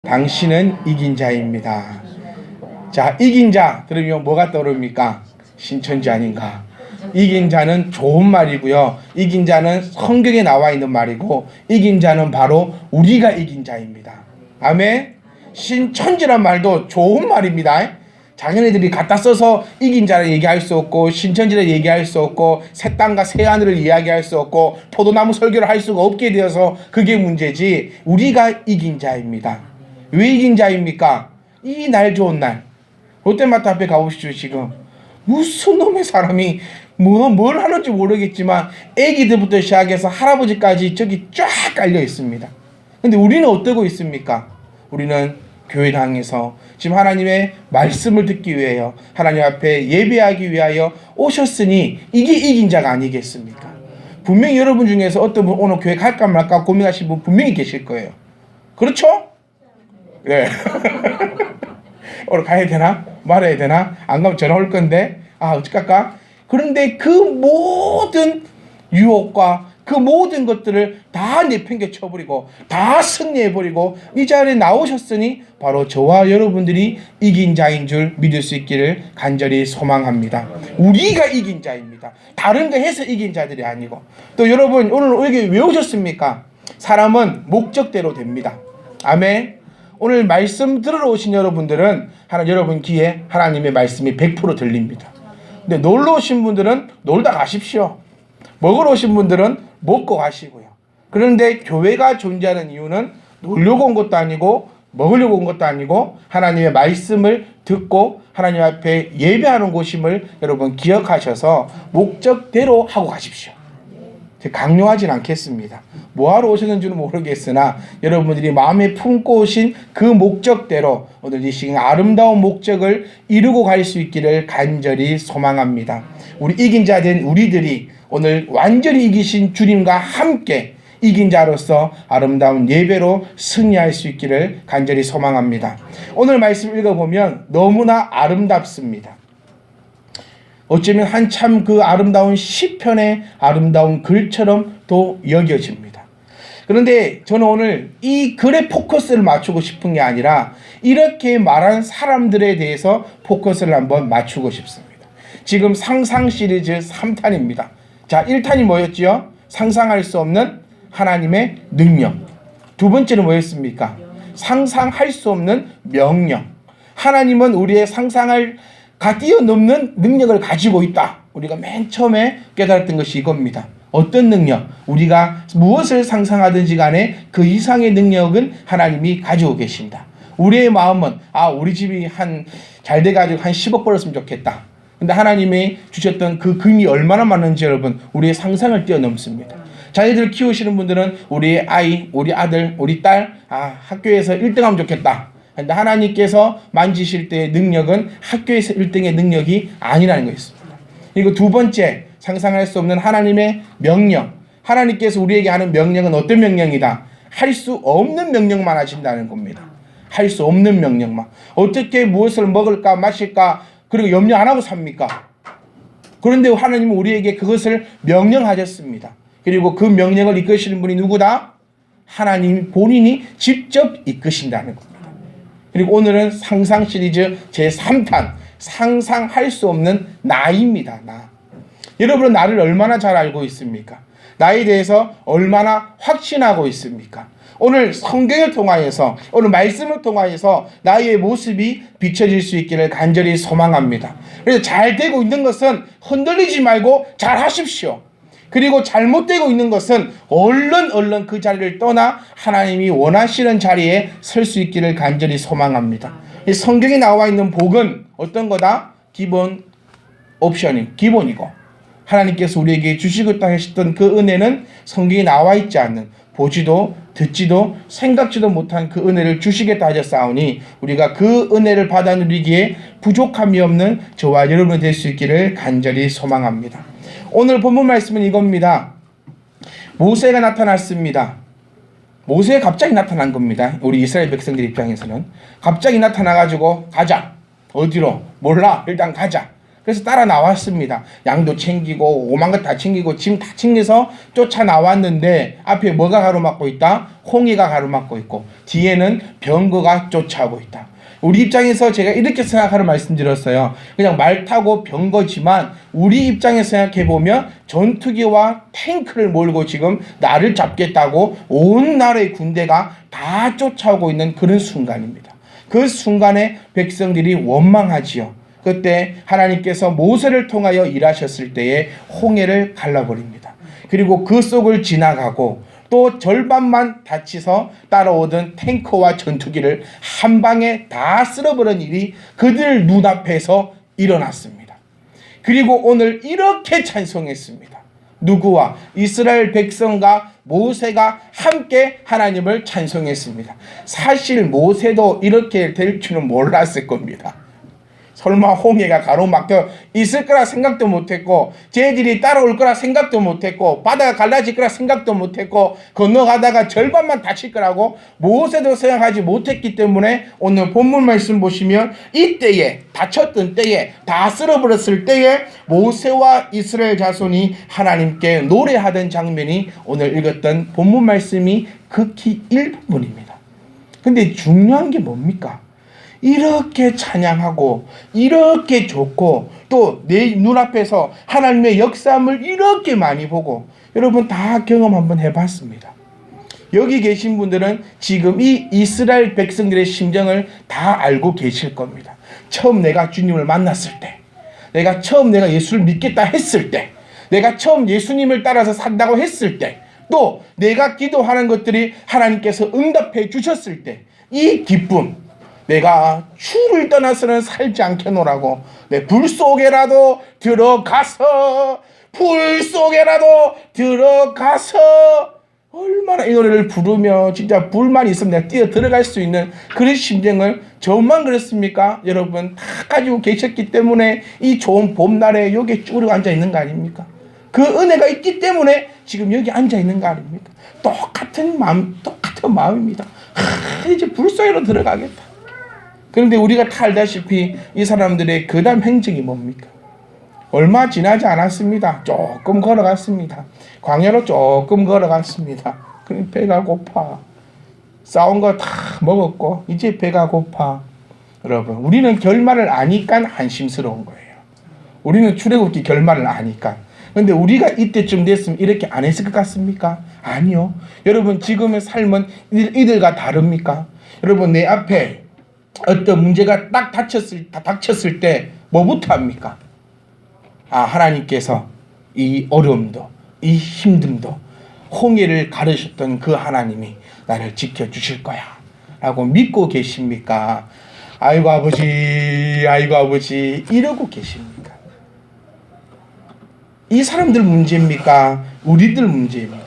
당신은 이긴 자입니다. 자, 이긴 자 들으면 뭐가 떠오릅니까? 신천지 아닌가? 이긴 자는 좋은 말이고요. 이긴 자는 성경에 나와 있는 말이고, 이긴 자는 바로 우리가 이긴 자입니다. 아멘. 신천지란 말도 좋은 말입니다. 자기네들이 갖다 써서 이긴 자를 얘기할 수 없고, 신천지를 얘기할 수 없고, 새 땅과 새 하늘을 이야기할 수 없고, 포도나무 설교를 할 수가 없게 되어서 그게 문제지, 우리가 이긴 자입니다. 왜 이긴 자입니까? 이 날 좋은 날, 롯데마트 앞에 가보시죠. 지금 무슨 놈의 사람이 뭘 하는지 모르겠지만 애기들부터 시작해서 할아버지까지 저기 쫙 깔려 있습니다. 근데 우리는 어떠고 있습니까? 우리는 교회당에서 지금 하나님의 말씀을 듣기 위하여, 하나님 앞에 예배하기 위하여 오셨으니 이게 이긴 자가 아니겠습니까? 분명히 여러분 중에서 어떤 분 오늘 교회 갈까 말까 고민하신 분 분명히 계실 거예요. 그렇죠? 네. 오늘 가야 되나? 말해야 되나? 안 가면 전화 올 건데 어떡할까? 그런데 그 모든 유혹과 그 모든 것들을 다 내팽개 쳐버리고 다 승리해버리고 이 자리에 나오셨으니 바로 저와 여러분들이 이긴 자인 줄 믿을 수 있기를 간절히 소망합니다. 우리가 이긴 자입니다. 다른 거 해서 이긴 자들이 아니고. 또 여러분 오늘 여기 왜 오셨습니까? 사람은 목적대로 됩니다. 아멘. 오늘 말씀 들으러 오신 여러분들은 여러분 귀에 하나님의 말씀이 100% 들립니다. 근데 놀러 오신 분들은 놀다 가십시오. 먹으러 오신 분들은 먹고 가시고요. 그런데 교회가 존재하는 이유는 놀려고 온 것도 아니고 먹으려고 온 것도 아니고 하나님의 말씀을 듣고 하나님 앞에 예배하는 곳임을 여러분 기억하셔서 목적대로 하고 가십시오. 강요하진 않겠습니다. 뭐하러 오셨는지는 모르겠으나 여러분들이 마음에 품고 오신 그 목적대로 오늘 이 시간 아름다운 목적을 이루고 갈 수 있기를 간절히 소망합니다. 우리 이긴 자 된 우리들이 오늘 완전히 이기신 주님과 함께 이긴 자로서 아름다운 예배로 승리할 수 있기를 간절히 소망합니다. 오늘 말씀 읽어보면 너무나 아름답습니다. 어쩌면 한참 그 아름다운 시편의 아름다운 글처럼 또 여겨집니다. 그런데 저는 오늘 이 글에 포커스를 맞추고 싶은 게 아니라 이렇게 말한 사람들에 대해서 포커스를 한번 맞추고 싶습니다. 지금 상상 시리즈 3탄입니다. 자, 1탄이 뭐였지요? 상상할 수 없는 하나님의 능력. 두 번째는 뭐였습니까? 상상할 수 없는 명령. 하나님은 우리의 상상을 뛰어넘는 능력을 가지고 있다. 우리가 맨 처음에 깨달았던 것이 이겁니다. 어떤 능력? 우리가 무엇을 상상하든지 간에 그 이상의 능력은 하나님이 가지고 계신다. 우리의 마음은 우리 집이 잘 돼가지고 한 10억 벌었으면 좋겠다. 근데 하나님이 주셨던 그 금이 얼마나 많은지 여러분 우리의 상상을 뛰어넘습니다. 자녀들 키우시는 분들은 우리 아이, 우리 아들, 우리 딸 학교에서 1등하면 좋겠다. 근데 하나님께서 만지실 때의 능력은 학교에서 1등의 능력이 아니라는 것입니다. 그리고 두 번째, 상상할 수 없는 하나님의 명령. 하나님께서 우리에게 하는 명령은 어떤 명령이다? 할 수 없는 명령만 하신다는 겁니다. 할 수 없는 명령만. 어떻게 무엇을 먹을까 마실까 그리고 염려 안 하고 삽니까? 그런데 하나님은 우리에게 그것을 명령하셨습니다. 그리고 그 명령을 이끄시는 분이 누구다? 하나님 본인이 직접 이끄신다는 겁니다. 그리고 오늘은 상상 시리즈 제3탄 상상할 수 없는 나입니다. 나. 여러분은 나를 얼마나 잘 알고 있습니까? 나에 대해서 얼마나 확신하고 있습니까? 오늘 성경을 통하여서 오늘 말씀을 통하여서 나의 모습이 비춰질 수 있기를 간절히 소망합니다. 그래서 잘 되고 있는 것은 흔들리지 말고 잘 하십시오. 그리고 잘못되고 있는 것은 얼른 그 자리를 떠나 하나님이 원하시는 자리에 설 수 있기를 간절히 소망합니다. 이 성경에 나와 있는 복은 어떤 거다? 기본 옵션이 기본이고 하나님께서 우리에게 주시겠다 하셨던 그 은혜는 성경에 나와 있지 않는 보지도 듣지도 생각지도 못한 그 은혜를 주시겠다 하셨사오니 우리가 그 은혜를 받아 누리기에 부족함이 없는 저와 여러분이 될 수 있기를 간절히 소망합니다. 오늘 본문 말씀은 이겁니다. 모세가 나타났습니다. 모세가 갑자기 나타난 겁니다. 우리 이스라엘 백성들 입장에서는 갑자기 나타나가지고 가자. 어디로? 몰라. 일단 가자. 그래서 따라 나왔습니다. 양도 챙기고 오만 것 다 챙기고 짐 다 챙겨서 쫓아 나왔는데 앞에 뭐가 가로막고 있다? 홍해가 가로막고 있고 뒤에는 병거가 쫓아오고 있다. 우리 입장에서 제가 이렇게 생각하는 말씀드렸어요. 그냥 말 타고 병거지만 우리 입장에서 생각해보면 전투기와 탱크를 몰고 지금 나를 잡겠다고 온 나라의 군대가 다 쫓아오고 있는 그런 순간입니다. 그 순간에 백성들이 원망하지요. 그때 하나님께서 모세를 통하여 일하셨을 때에 홍해를 갈라버립니다. 그리고 그 속을 지나가고 또 절반만 다치서 따라오던 탱커와 전투기를 한 방에 다 쓸어버린 일이 그들 눈앞에서 일어났습니다. 그리고 오늘 이렇게 찬송했습니다. 누구와? 이스라엘 백성과 모세가 함께 하나님을 찬송했습니다. 사실 모세도 이렇게 될 줄은 몰랐을 겁니다. 설마 홍해가 가로막혀 있을 거라 생각도 못했고 쟤들이 따라올 거라 생각도 못했고 바다가 갈라질 거라 생각도 못했고 건너가다가 절반만 다칠 거라고 모세도 생각하지 못했기 때문에 오늘 본문 말씀 보시면 이때에 다쳤던 때에 다 쓸어버렸을 때에 모세와 이스라엘 자손이 하나님께 노래하던 장면이 오늘 읽었던 본문 말씀이 극히 일부분입니다. 근데 중요한 게 뭡니까? 이렇게 찬양하고 이렇게 좋고 또 내 눈앞에서 하나님의 역사함을 이렇게 많이 보고 여러분 다 경험 한번 해봤습니다. 여기 계신 분들은 지금 이 이스라엘 백성들의 심정을 다 알고 계실 겁니다. 처음 내가 주님을 만났을 때, 내가 처음 내가 예수를 믿겠다 했을 때, 내가 처음 예수님을 따라서 산다고 했을 때, 또 내가 기도하는 것들이 하나님께서 응답해 주셨을 때 이 기쁨, 내가 주를 떠나서는 살지 않겠노라고 내 불 속에라도 들어가서 불 속에라도 들어가서 얼마나 이 노래를 부르며 진짜 불만 있으면 내가 뛰어 들어갈 수 있는 그런 심정을 저만 그랬습니까? 여러분 다 가지고 계셨기 때문에 이 좋은 봄날에 여기에 쭈그려 앉아 있는 거 아닙니까? 그 은혜가 있기 때문에 지금 여기 앉아 있는 거 아닙니까? 똑같은 마음입니다. 이제 불 속으로 들어가겠다. 그런데 우리가 다 알다시피 이 사람들의 그 다음 행적이 뭡니까? 얼마 지나지 않았습니다. 조금 걸어갔습니다. 광야로 조금 걸어갔습니다. 그럼 배가 고파. 싸운 거 다 먹었고 이제 배가 고파. 여러분 우리는 결말을 아니까 한심스러운 거예요. 우리는 출애굽기 결말을 아니까. 그런데 우리가 이때쯤 됐으면 이렇게 안 했을 것 같습니까? 아니요. 여러분 지금의 삶은 이들과 다릅니까? 여러분 내 앞에 어떤 문제가 딱 닥쳤을 때 뭐부터 합니까? 하나님께서 이 어려움도 이 힘듦도 홍해를 가르셨던 그 하나님이 나를 지켜주실 거야 라고 믿고 계십니까? 아이고 아버지 이러고 계십니까? 이 사람들 문제입니까? 우리들 문제입니까?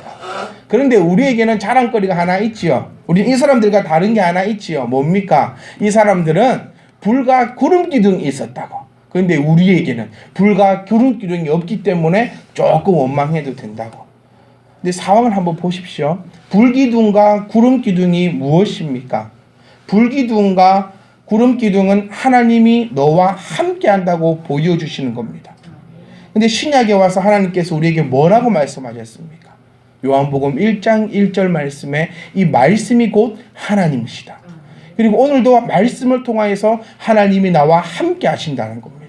그런데 우리에게는 자랑거리가 하나 있지요. 우리 이 사람들과 다른 게 하나 있지요. 뭡니까? 이 사람들은 불과 구름 기둥이 있었다고. 그런데 우리에게는 불과 구름 기둥이 없기 때문에 조금 원망해도 된다고. 근데 상황을 한번 보십시오. 불기둥과 구름 기둥이 무엇입니까? 불기둥과 구름 기둥은 하나님이 너와 함께 한다고 보여주시는 겁니다. 근데 신약에 와서 하나님께서 우리에게 뭐라고 말씀하셨습니까? 요한복음 1장 1절 말씀에 이 말씀이 곧 하나님이시다. 그리고 오늘도 말씀을 통하여서 하나님이 나와 함께 하신다는 겁니다.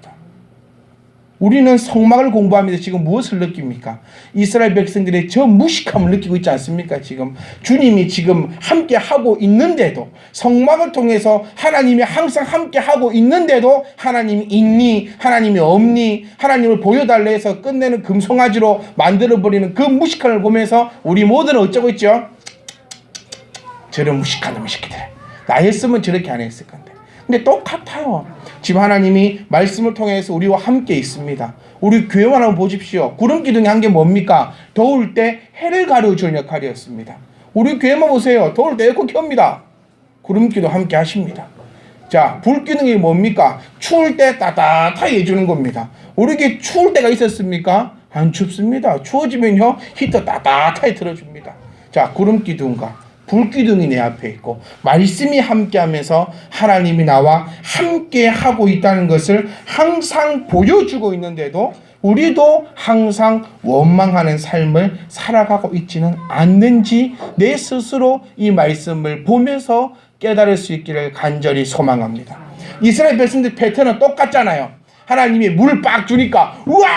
우리는 성막을 공부하면서 지금 무엇을 느낍니까? 이스라엘 백성들의 저 무식함을 느끼고 있지 않습니까? 지금 주님이 지금 함께 하고 있는데도 성막을 통해서 하나님이 항상 함께 하고 있는데도 하나님이 있니? 하나님이 없니? 하나님을 보여달래 해서 끝내는 금송아지로 만들어버리는 그 무식함을 보면서 우리 모두는 어쩌고 있죠? 저런 무식한 놈의 새끼들. 나였으면 저렇게 안 했을 건데. 근데 똑같아요. 지금 하나님이 말씀을 통해서 우리와 함께 있습니다. 우리 교회만 한번 보십시오. 구름 기둥이 한 게 뭡니까? 더울 때 해를 가려주는 역할이었습니다. 우리 교회만 보세요. 더울 때 에어컨 켭니다. 구름 기둥 함께 하십니다. 자, 불 기둥이 뭡니까? 추울 때 따뜻하게 해주는 겁니다. 우리에게 추울 때가 있었습니까? 안 춥습니다. 추워지면요 히터 따뜻하게 틀어줍니다. 자, 구름 기둥과 불기둥이 내 앞에 있고 말씀이 함께하면서 하나님이 나와 함께하고 있다는 것을 항상 보여주고 있는데도 우리도 항상 원망하는 삶을 살아가고 있지는 않는지 내 스스로 이 말씀을 보면서 깨달을 수 있기를 간절히 소망합니다. 이스라엘 백성들 패턴은 똑같잖아요. 하나님이 물 빡 주니까 우와!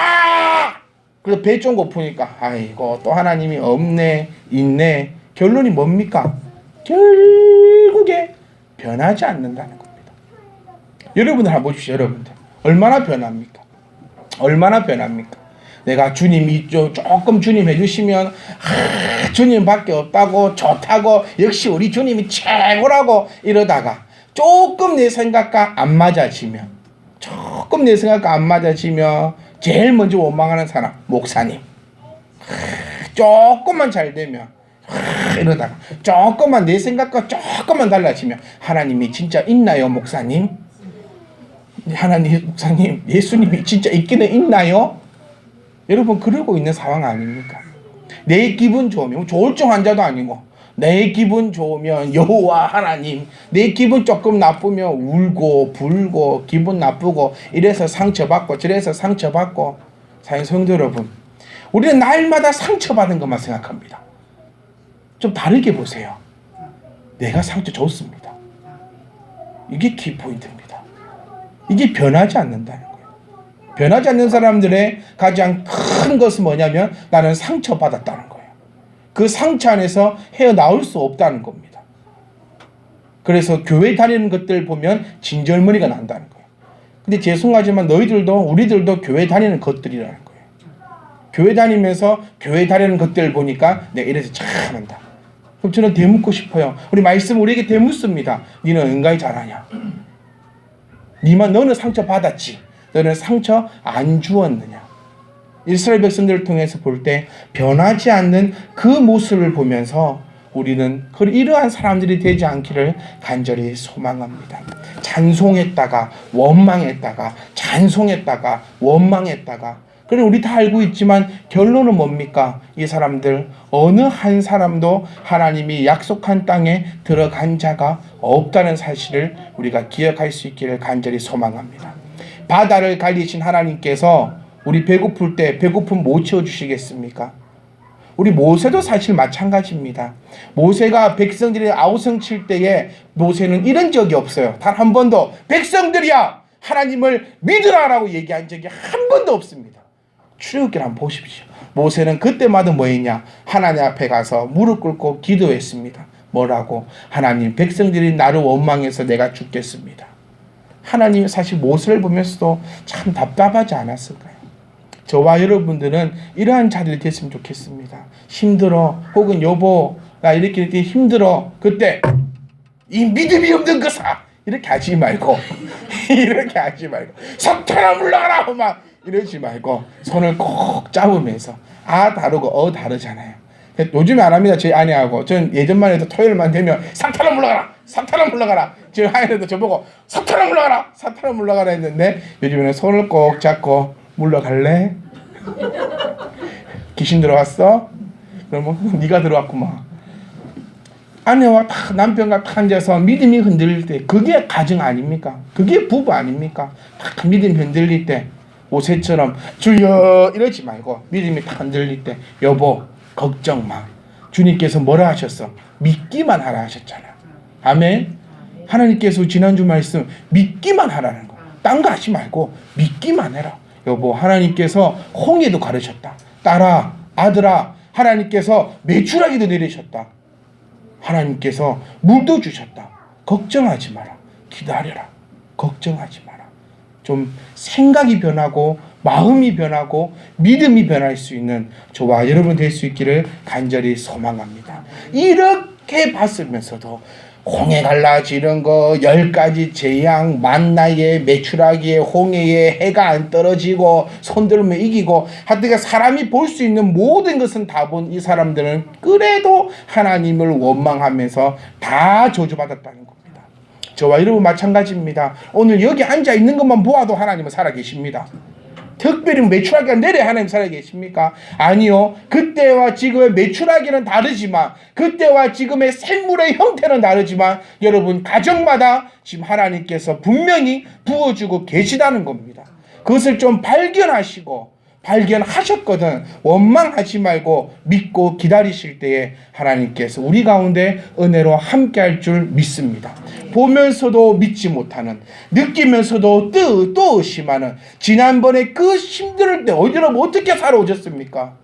그래서 배 좀 고프니까 아이고 또 하나님이 없네 있네. 결론이 뭡니까? 결국에 변하지 않는다는 겁니다. 여러분들 한번 보십시오. 여러분들 얼마나 변합니까? 얼마나 변합니까? 내가 주님이 조금 주님 해주시면 주님밖에 없다고 좋다고 역시 우리 주님이 최고라고 이러다가 조금 내 생각과 안 맞아지면 제일 먼저 원망하는 사람 목사님. 조금만 잘 되면 이러다가 조금만 내 생각과 조금만 달라지면 하나님이 진짜 있나요 목사님? 하나님 목사님 예수님이 진짜 있기는 있나요? 여러분 그러고 있는 상황 아닙니까? 내 기분 좋으면 조울증 환자도 아니고 내 기분 좋으면 여호와 하나님, 내 기분 조금 나쁘면 울고 불고 기분 나쁘고 이래서 상처받고 저래서 상처받고. 사랑하는 성도 여러분, 우리는 날마다 상처받은 것만 생각합니다. 좀 다르게 보세요. 내가 상처 줬습니다. 이게 키포인트입니다. 이게 변하지 않는다는 거예요. 변하지 않는 사람들의 가장 큰 것은 뭐냐면 나는 상처받았다는 거예요. 그 상처 안에서 헤어나올 수 없다는 겁니다. 그래서 교회 다니는 것들 보면 진절머리가 난다는 거예요. 근데 죄송하지만 우리들도 교회 다니는 것들이라는 거예요. 교회 다니면서 교회 다니는 것들을 보니까 내가 이래서 참 한다. 그럼 저는 되묻고 싶어요. 우리 말씀 우리에게 되묻습니다. 너는 은가히 잘하냐? 너는 상처 받았지. 너는 상처 안 주었느냐? 이스라엘 백성들을 통해서 볼 때 변하지 않는 그 모습을 보면서 우리는 이러한 사람들이 되지 않기를 간절히 소망합니다. 찬송했다가 원망했다가 찬송했다가 원망했다가. 그럼 우리 다 알고 있지만 결론은 뭡니까? 이 사람들 어느 한 사람도 하나님이 약속한 땅에 들어간 자가 없다는 사실을 우리가 기억할 수 있기를 간절히 소망합니다. 바다를 갈리신 하나님께서 우리 배고플 때 배고픔 못 채워주시겠습니까? 우리 모세도 사실 마찬가지입니다. 모세가 백성들이 아우성 칠 때에 모세는 이런 적이 없어요. 단 한 번도 백성들이야 하나님을 믿으라라고 얘기한 적이 한 번도 없습니다. 출애굽기를 한번 보십시오. 모세는 그때마다 뭐 했냐? 하나님 앞에 가서 무릎 꿇고 기도했습니다. 뭐라고? 하나님 백성들이 나를 원망해서 내가 죽겠습니다. 하나님이 사실 모세를 보면서도 참 답답하지 않았을까요? 저와 여러분들은 이러한 자들이 됐으면 좋겠습니다. 힘들어 혹은 여보 나 이렇게 힘들어 그때 이 믿음이 없는 것아 이렇게 하지 말고 이렇게 하지 말고 석탄아 물러가라 막 이러지 말고 손을 꼭 잡으면서 다르고 다르잖아요. 요즘에 안 합니다. 제 아내하고 전 예전만 해도 토요일만 되면 석탄아 물러가라 석탄아 물러가라 제 아내도 저보고 석탄아 물러가라 석탄아 물러가라 했는데 요즘에는 손을 꼭 잡고 물러갈래? 귀신 들어왔어? 그러면 네가 들어왔구만. 아내와 남편과 앉아서 믿음이 흔들릴 때 그게 가정 아닙니까? 그게 부부 아닙니까? 믿음이 흔들릴 때 모세처럼 주여 이러지 말고 믿음이 흔들릴 때 여보 걱정 마. 주님께서 뭐라 하셨어? 믿기만 하라 하셨잖아. 아멘. 하나님께서 지난주 말씀 믿기만 하라는 거. 딴 거 하지 말고 믿기만 해라. 여보 하나님께서 홍해도 가르셨다. 딸아 아들아 하나님께서 메추라기도 내리셨다. 하나님께서 물도 주셨다. 걱정하지 마라. 기다려라. 걱정하지 마라. 좀 생각이 변하고 마음이 변하고 믿음이 변할 수 있는 저와 여러분 될 수 있기를 간절히 소망합니다. 이렇게 봤으면서도 홍해 갈라지는 거 10가지 재앙 만나에 메추라기에 홍해에 해가 안 떨어지고 손들면 이기고 하여튼 사람이 볼 수 있는 모든 것은 다 본 이 사람들은 그래도 하나님을 원망하면서 다 저주받았다는 겁니다. 저와 여러분 마찬가지입니다. 오늘 여기 앉아 있는 것만 보아도 하나님은 살아계십니다. 특별히 매출하기가 내려 하나님 살아계십니까? 아니요. 그때와 지금의 매출하기는 다르지만, 그때와 지금의 샘물의 형태는 다르지만, 여러분 가정마다 지금 하나님께서 분명히 부어주고 계시다는 겁니다. 그것을 좀 발견하셨거든. 원망하지 말고 믿고 기다리실 때에 하나님께서 우리 가운데 은혜로 함께할 줄 믿습니다. 보면서도 믿지 못하는, 느끼면서도 또 의심하는, 지난번에 그 힘들 때 어떻게 살아오셨습니까?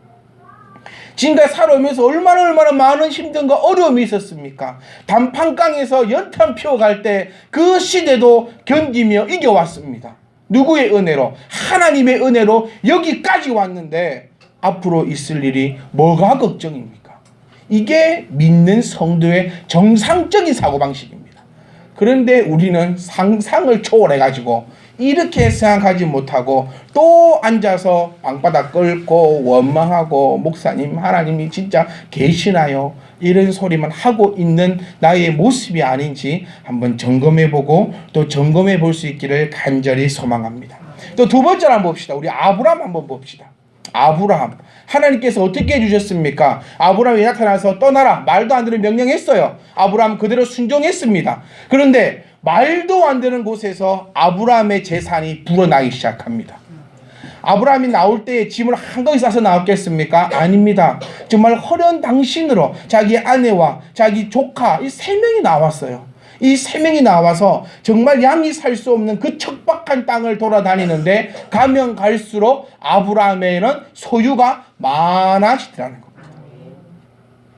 지금까지 살아오면서 얼마나 많은 힘든가 어려움이 있었습니까? 단판강에서 연탄 피워갈 때 그 시대도 견디며 이겨왔습니다. 누구의 은혜로? 하나님의 은혜로 여기까지 왔는데 앞으로 있을 일이 뭐가 걱정입니까? 이게 믿는 성도의 정상적인 사고방식입니다. 그런데 우리는 상상을 초월해가지고 이렇게 생각하지 못하고 또 앉아서 방바닥 끓고 원망하고 목사님 하나님이 진짜 계시나요? 이런 소리만 하고 있는 나의 모습이 아닌지 한번 점검해보고 또 점검해 볼 수 있기를 간절히 소망합니다. 또 두 번째로 한번 봅시다. 우리 아브라함 한번 봅시다. 아브라함 하나님께서 어떻게 해주셨습니까? 아브라함이 나타나서 떠나라 말도 안 되는 명령했어요. 아브라함 그대로 순종했습니다. 그런데 말도 안 되는 곳에서 아브라함의 재산이 불어나기 시작합니다. 아브라함이 나올 때에 짐을 한가위 싸서 나왔겠습니까? 아닙니다. 정말 허련 당신으로 자기 아내와 자기 조카 이 세 명이 나왔어요. 이 세 명이 나와서 정말 양이 살 수 없는 그 척박한 땅을 돌아다니는데 가면 갈수록 아브라함에는 소유가 많아지더라는 겁니다.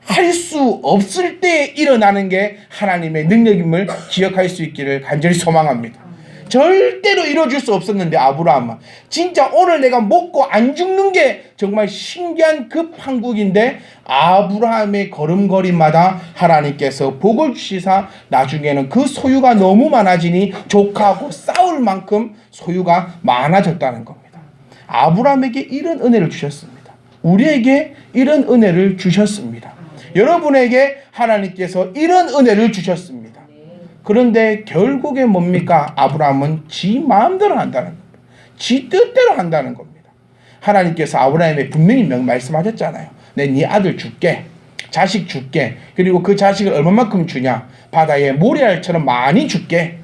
할 수 없을 때 일어나는 게 하나님의 능력임을 기억할 수 있기를 간절히 소망합니다. 절대로 이루어질 수 없었는데 아브라함은 진짜 오늘 내가 먹고 안 죽는 게 정말 신기한 그 판국인데 아브라함의 걸음걸이마다 하나님께서 복을 주시사 나중에는 그 소유가 너무 많아지니 조카하고 싸울 만큼 소유가 많아졌다는 겁니다. 아브라함에게 이런 은혜를 주셨습니다. 우리에게 이런 은혜를 주셨습니다. 여러분에게 하나님께서 이런 은혜를 주셨습니다. 그런데 결국에 뭡니까? 아브라함은 지 마음대로 한다는 겁니다. 지 뜻대로 한다는 겁니다. 하나님께서 아브라함에게 분명히 말씀하셨잖아요. 내 네 아들 줄게. 자식 줄게. 그리고 그 자식을 얼마만큼 주냐? 바다에 모래알처럼 많이 줄게.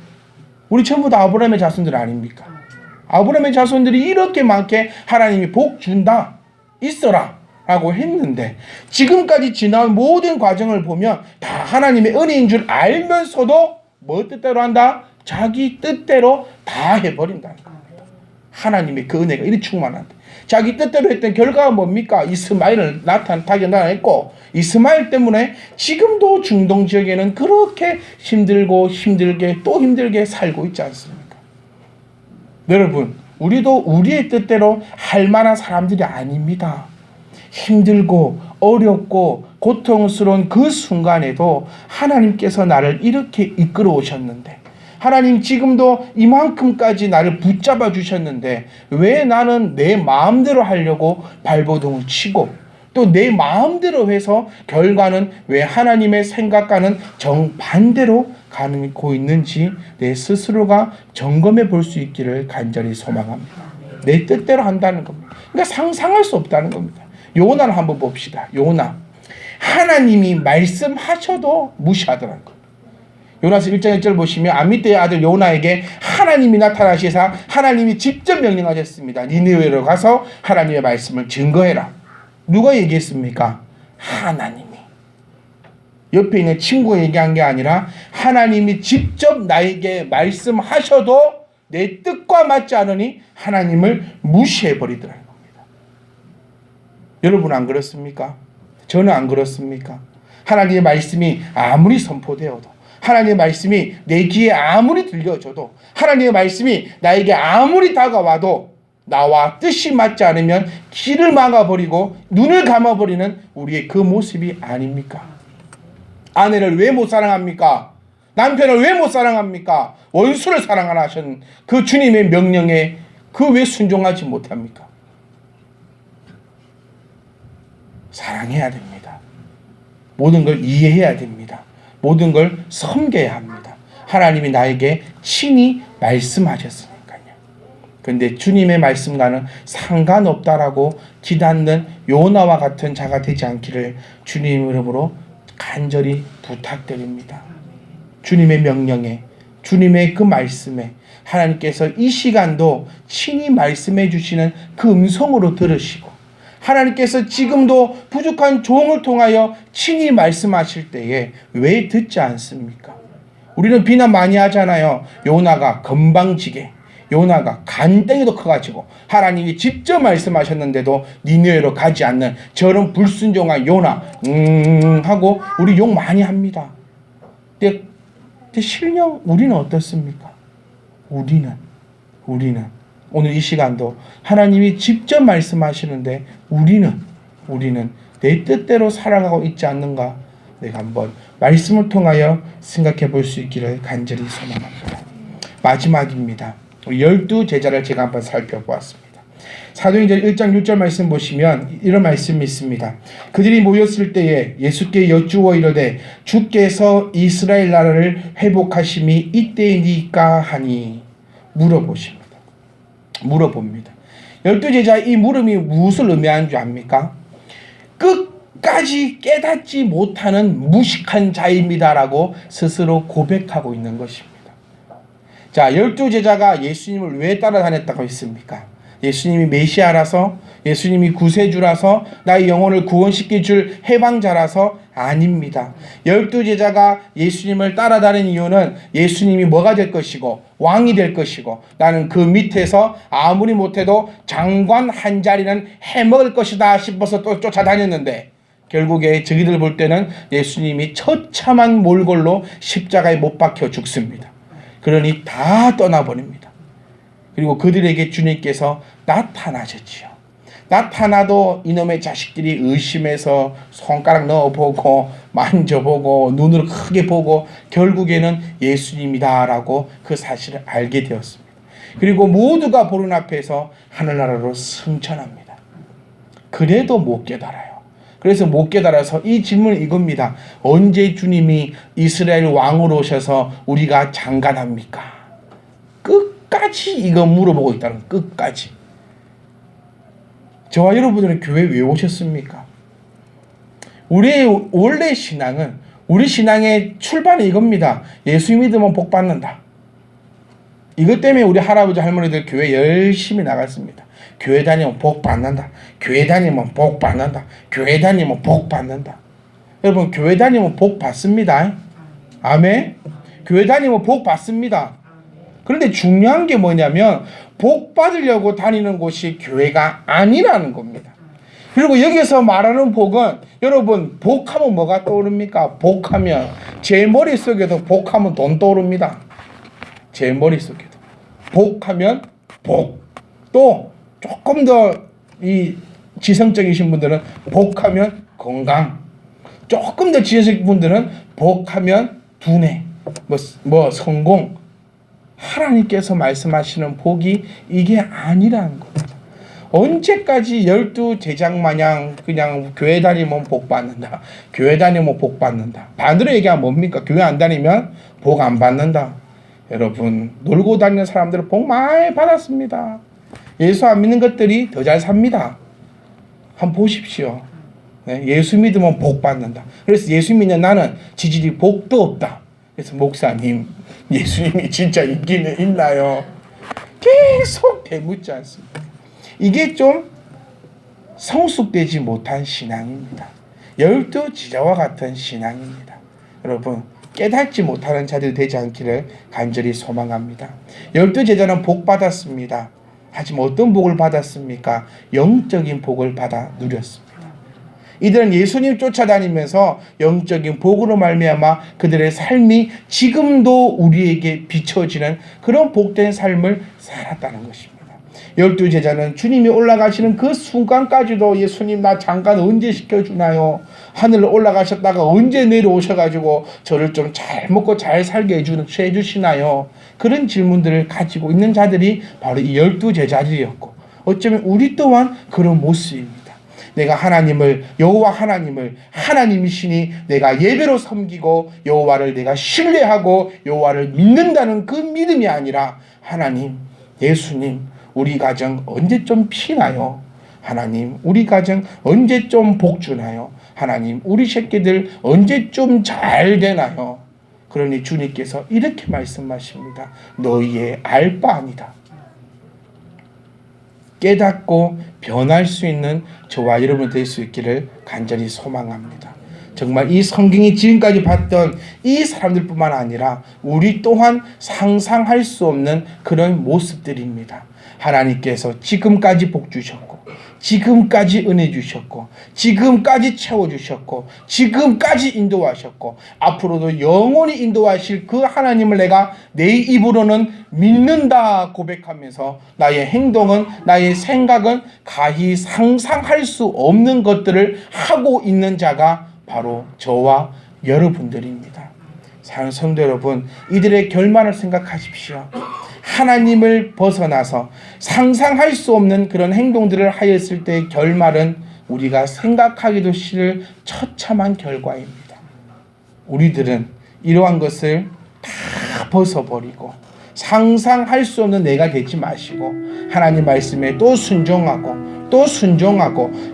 우리 전부 다 아브라함의 자손들 아닙니까? 아브라함의 자손들이 이렇게 많게 하나님이 복 준다. 있어라. 라고 했는데 지금까지 지나온 모든 과정을 보면 다 하나님의 은혜인 줄 알면서도 뭐 뜻대로 한다? 자기 뜻대로 다 해버린다는 겁니다. 하나님의 그 은혜가 이리 충만한데 자기 뜻대로 했던 결과가 뭡니까? 이스마엘을 나타냈고 이스마엘 때문에 지금도 중동 지역에는 그렇게 힘들게 또 힘들게 살고 있지 않습니까? 여러분 우리도 우리의 뜻대로 할 만한 사람들이 아닙니다. 힘들고 어렵고 고통스러운 그 순간에도 하나님께서 나를 이렇게 이끌어 오셨는데 하나님 지금도 이만큼까지 나를 붙잡아 주셨는데 왜 나는 내 마음대로 하려고 발버둥을 치고 또 내 마음대로 해서 결과는 왜 하나님의 생각과는 정반대로 가고 있는지 내 스스로가 점검해 볼 수 있기를 간절히 소망합니다. 내 뜻대로 한다는 겁니다. 그러니까 상상할 수 없다는 겁니다. 요나를 한번 봅시다. 요나. 하나님이 말씀하셔도 무시하더라는 거예요. 요나서 1장 1절 보시면 아미떼의 아들 요나에게 하나님이 나타나시사 하나님이 직접 명령하셨습니다. 니느웨로 가서 하나님의 말씀을 증거해라. 누가 얘기했습니까? 하나님이. 옆에 있는 친구가 얘기한 게 아니라 하나님이 직접 나에게 말씀하셔도 내 뜻과 맞지 않으니 하나님을 무시해버리더라는 겁니다. 여러분 안 그렇습니까? 저는 안 그렇습니까? 하나님의 말씀이 아무리 선포되어도 하나님의 말씀이 내 귀에 아무리 들려져도 하나님의 말씀이 나에게 아무리 다가와도 나와 뜻이 맞지 않으면 길을 막아버리고 눈을 감아버리는 우리의 그 모습이 아닙니까? 아내를 왜 못 사랑합니까? 남편을 왜 못 사랑합니까? 원수를 사랑하라 하신 그 주님의 명령에 그 왜 순종하지 못합니까? 사랑해야 됩니다. 모든 걸 이해해야 됩니다. 모든 걸 섬겨야 합니다. 하나님이 나에게 친히 말씀하셨으니까요. 그런데 주님의 말씀과는 상관없다라고 기닫는 요나와 같은 자가 되지 않기를 주님 이름으로 간절히 부탁드립니다. 주님의 명령에, 주님의 그 말씀에 하나님께서 이 시간도 친히 말씀해 주시는 그 음성으로 들으시고, 하나님께서 지금도 부족한 종을 통하여 친히 말씀하실 때에 왜 듣지 않습니까? 우리는 비난 많이 하잖아요. 요나가 건방지게, 요나가 간땡이도 커가지고 하나님이 직접 말씀하셨는데도 니느웨로 가지 않는 저런 불순종한 요나 하고 우리 욕 많이 합니다. 근데 실령 우리는 어떻습니까? 우리는 오늘 이 시간도 하나님이 직접 말씀하시는데 우리는 내 뜻대로 살아가고 있지 않는가? 내가 한번 말씀을 통하여 생각해 볼 수 있기를 간절히 소망합니다. 마지막입니다. 12제자를 제가 한번 살펴보았습니다. 사도행전 1장 6절 말씀 보시면 이런 말씀이 있습니다. 그들이 모였을 때에 예수께 여쭈어 이르되 주께서 이스라엘 나라를 회복하심이 이때이니까 하니 물어봅니다. 12제자 이 물음이 무엇을 의미하는 줄 압니까? 끝까지 깨닫지 못하는 무식한 자입니다라고 스스로 고백하고 있는 것입니다. 자, 12제자가 예수님을 왜 따라다녔다고 했습니까? 예수님이 메시아라서, 예수님이 구세주라서, 나의 영혼을 구원시킬 줄 해방자라서 아닙니다. 12제자가 예수님을 따라다니는 이유는 예수님이 뭐가 될 것이고 왕이 될 것이고 나는 그 밑에서 아무리 못해도 장관 한 자리는 해먹을 것이다 싶어서 또 쫓아다녔는데, 결국에 저희들 볼 때는 예수님이 처참한 몰골로 십자가에 못 박혀 죽습니다. 그러니 다 떠나버립니다. 그리고 그들에게 주님께서 나타나셨지요. 나타나도 이놈의 자식들이 의심해서 손가락 넣어보고 만져보고 눈으로 크게 보고 결국에는 예수님이다라고 그 사실을 알게 되었습니다. 그리고 모두가 보는 앞에서 하늘나라로 승천합니다. 그래도 못 깨달아요. 그래서 못 깨달아서 이 질문은 이겁니다. 언제 주님이 이스라엘 왕으로 오셔서 우리가 장관합니까? 끝까지 이거 물어보고 있다는, 끝까지. 저와 여러분들은 교회 왜 오셨습니까? 우리의 원래 신앙은, 우리 신앙의 출발은 이겁니다. 예수 믿으면 복 받는다. 이것 때문에 우리 할아버지 할머니들 교회 열심히 나갔습니다. 교회 다니면 복 받는다. 교회 다니면 복 받는다. 교회 다니면 복 받는다. 여러분, 교회 다니면 복 받습니다. 아멘. 교회 다니면 복 받습니다. 그런데 중요한 게 뭐냐면 복 받으려고 다니는 곳이 교회가 아니라는 겁니다. 그리고 여기서 말하는 복은, 여러분, 복하면 뭐가 떠오릅니까? 복하면 제 머릿속에도 복하면 돈 떠오릅니다. 제 머릿속에도 복하면 복. 또 조금 더 이 지성적이신 분들은 복하면 건강, 조금 더 지성적인 분들은 복하면 두뇌, 뭐 성공. 하나님께서 말씀하시는 복이 이게 아니라는 겁니다. 언제까지 12제자 마냥 그냥 교회 다니면 복 받는다, 교회 다니면 복 받는다. 반대로 얘기하면 뭡니까? 교회 안 다니면 복 안 받는다. 여러분, 놀고 다니는 사람들은 복 많이 받았습니다. 예수 안 믿는 것들이 더 잘 삽니다. 한번 보십시오. 네, 예수 믿으면 복 받는다. 그래서 예수 믿는 나는 지질이 복도 없다. 그래서 목사님, 예수님이 진짜 있기는 있나요? 계속 되묻지 않습니까? 이게 좀 성숙되지 못한 신앙입니다. 12제자와 같은 신앙입니다. 여러분, 깨닫지 못하는 자들이 되지 않기를 간절히 소망합니다. 12제자는 복 받았습니다. 하지만 어떤 복을 받았습니까? 영적인 복을 받아 누렸습니다. 이들은 예수님 쫓아다니면서 영적인 복으로 말미암아 그들의 삶이 지금도 우리에게 비춰지는 그런 복된 삶을 살았다는 것입니다. 12제자는 주님이 올라가시는 그 순간까지도 예수님 나 장관 언제 시켜주나요? 하늘로 올라가셨다가 언제 내려오셔가지고 저를 좀 잘 먹고 잘 살게 해주시나요? 그런 질문들을 가지고 있는 자들이 바로 이 12제자들이었고, 어쩌면 우리 또한 그런 모습입니다. 내가 하나님을, 여호와 하나님을, 하나님이시니 내가 예배로 섬기고 여호와를 내가 신뢰하고 여호와를 믿는다는 그 믿음이 아니라 하나님, 예수님, 우리 가정 언제 좀 피나요? 하나님, 우리 가정 언제 좀 복주나요? 하나님, 우리 새끼들 언제 좀 잘 되나요? 그러니 주님께서 이렇게 말씀하십니다. 너희의 알 바 아니다. 깨닫고 변할 수 있는 저와 여러분 될 수 있기를 간절히 소망합니다. 정말 이 성경이 지금까지 봤던 이 사람들뿐만 아니라 우리 또한 상상할 수 없는 그런 모습들입니다. 하나님께서 지금까지 복 주셨고, 지금까지 은혜 주셨고, 지금까지 채워주셨고, 지금까지 인도하셨고, 앞으로도 영원히 인도하실 그 하나님을 내가 내 입으로는 믿는다 고백하면서 나의 행동은, 나의 생각은 가히 상상할 수 없는 것들을 하고 있는 자가 바로 저와 여러분들입니다. 사랑하는 성도 여러분, 이들의 결말을 생각하십시오. 하나님을 벗어나서 상상할 수 없는 그런 행동들을 하였을 때의 결말은 우리가 생각하기도 싫을 처참한 결과입니다. 우리들은 이러한 것을 다 벗어버리고 상상할 수 없는 내가 되지 마시고 하나님 말씀에 또 순종하고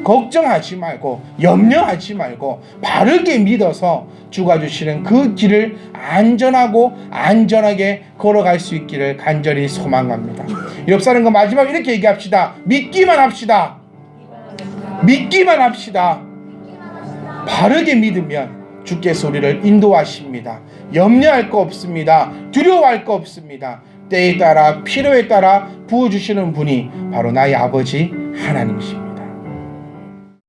걱정하지 말고 염려하지 말고 바르게 믿어서 주가 주시는 그 길을 안전하게 걸어갈 수 있기를 간절히 소망합니다. 옆 사람과 마지막 이렇게 얘기합시다. 믿기만 합시다. 바르게 믿으면 주께서 우리를 인도하십니다. 염려할 거 없습니다. 두려워할 거 없습니다. 때에 따라 필요에 따라 부어주시는 분이 바로 나의 아버지 하나님이십니다.